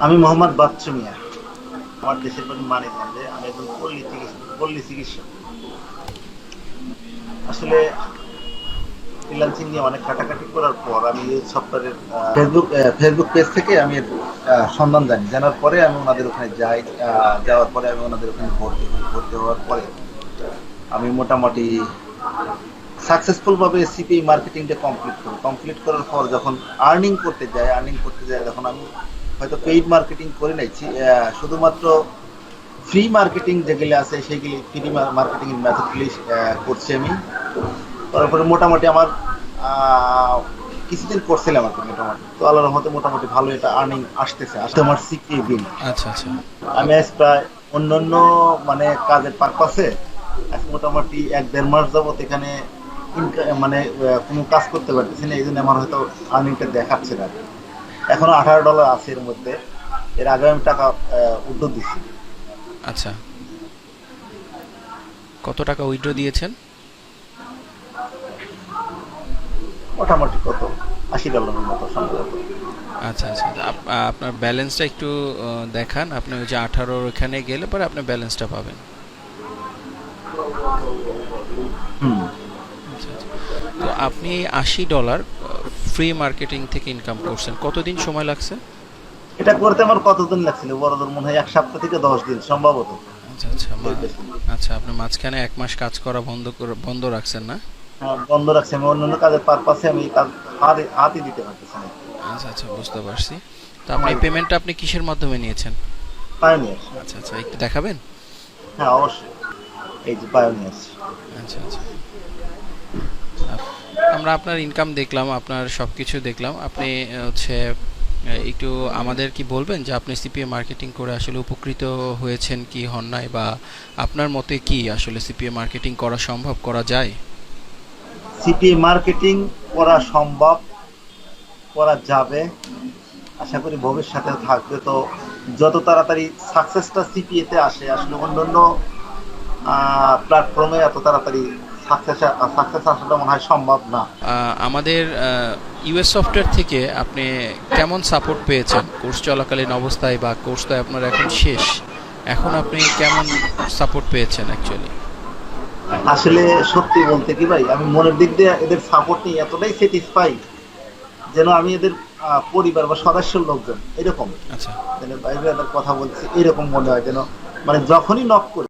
আমি মোহাম্মদ বাচ্চু মিয়া। আমার দেশের বাড়ি মানিকগঞ্জে। আমি একজন পল্লী চিকিৎসক। আসলে ফ্রিল্যান্সিং নিয়ে অনেক ঘাটাঘাটি করার পর আমি এই সফটওয়্যারের ফেসবুক পেজ থেকে আমি এর সন্ধান জানি। জানার পরে আমি ওনাদের ওখানে যাই। যাওয়ার পরে আমি ওনাদের ওখানে ভর্তি হই। ভর্তি হওয়ার পরে আমি মোটামুটি সাকসেসফুল ভাবে সিপিএ মার্কেটিংটা কমপ্লিট করার পর যখন আর্নিং করতে যাই তখন আমি হয়তো পেইড মার্কেটিং করে নিয়েছি। শুধুমাত্র ফ্রি মার্কেটিং যেগুলি আছে সেইগুলি ফ্রি মার্কেটিং এর মেথডগুলি করছি আমি। তারপরে মোটামুটি আমার কিছুদিন করছিলাম আর কি। মোটামুটি তো আল্লাহর রহমতে মোটামুটি ভালো এটা আর্নিং আসতে আমার সিপিএ বিল। আচ্ছা, আচ্ছা। আমি আজ প্রায় অন্যান্য মানে কাজের পারপাসে আজ মোটামুটি ১-১.৫ মাস যাবত এখানে মানে কোনো কাজ করতে পারতেছি না। এই জন্য আমার হয়তো আর্নিংটা দেখাচ্ছে না। এখনো $18 আছে এর মধ্যে। এর আগে আমি টাকা উইথড্র দিচ্ছি। আচ্ছা, কত টাকা উইথড্র দিয়েছেন? মোটামুটি কত $80 মতো সম্ভবত। আচ্ছা, আচ্ছা। আপনার ব্যালেন্সটা একটু দেখান। আপনি ওই যে 18 ওখানে গেলে পরে আপনার ব্যালেন্সটা পাবেন। হুম। আচ্ছা, আচ্ছা। তো আপনি $80 ফ্রি মার্কেটিং থেকে ইনকাম করছেন, কতদিন সময় লাগছে? এটা করতে আমার কতদিন লাগছিল? বড়দের মনে হয় ১ সপ্তাহ থেকে ১০ দিন সম্ভবত। আচ্ছা, আচ্ছা। এর বেশি। আচ্ছা, আপনি মাঝখানে ১ মাস কাজ করা বন্ধ রাখছেন না? হ্যাঁ, বন্ধ রাখছি। আমি অন্যান্য কাজের পারপাসে আমি কাজ হাতই দিতে পারতেছি না। আচ্ছা, আচ্ছা, বুঝতে পারছি। তো আপনি পেমেন্টটা আপনি কিসের মাধ্যমে নিয়েছেন? পায়োনিয়ার। আচ্ছা, আচ্ছা, একটু দেখাবেন? হ্যাঁ, অবশ্যই। এই যে পায়োনিয়ার। আচ্ছা, আচ্ছা। আপ আমরা আপনার ইনকাম দেখলাম, আপনার সবকিছু দেখলাম। আপনি হচ্ছে একটু আমাদের কি বলবেন যে আপনি সিপিএ মার্কেটিং করে আসলে উপকৃত হয়েছেন কি হন নাই, বা আপনার মতে কি আসলে সিপিএ মার্কেটিং করা সম্ভব, করা যায়? সিপিএ মার্কেটিং করা সম্ভব, করা যাবে। আশা করি ভবিষ্যতে থাকবে। তো যত তাড়াতাড়ি সাকসেসটা সিপিএ তে আসে, আসলে অন্যান্য প্ল্যাটফর্মে এত তাড়াতাড়ি সাকসেস আসাটা মনে হয় সম্ভব না। আমাদের ইউএস সফটওয়্যার থেকে আপনি কেমন সাপোর্ট পেয়েছেন কোর্স চলাকালীন অবস্থায়, বা কোর্স তো আপনার এখন শেষ, এখন আপনি কেমন সাপোর্ট পেয়েছেন অ্যাকচুয়ালি? আসলে সত্যি বলতে কি ভাই, আমি মনের দিক দিয়ে এদের সাপোর্ট নিয়ে এতটাই স্যাটিসফাই যেন আমি এদের পরিবার বা সদস্যের লোকজন এরকম, আচ্ছা। যেন বাইরে এদের কথা বলছি এরকম মনে হয়। যেন মানে যখনই নক করি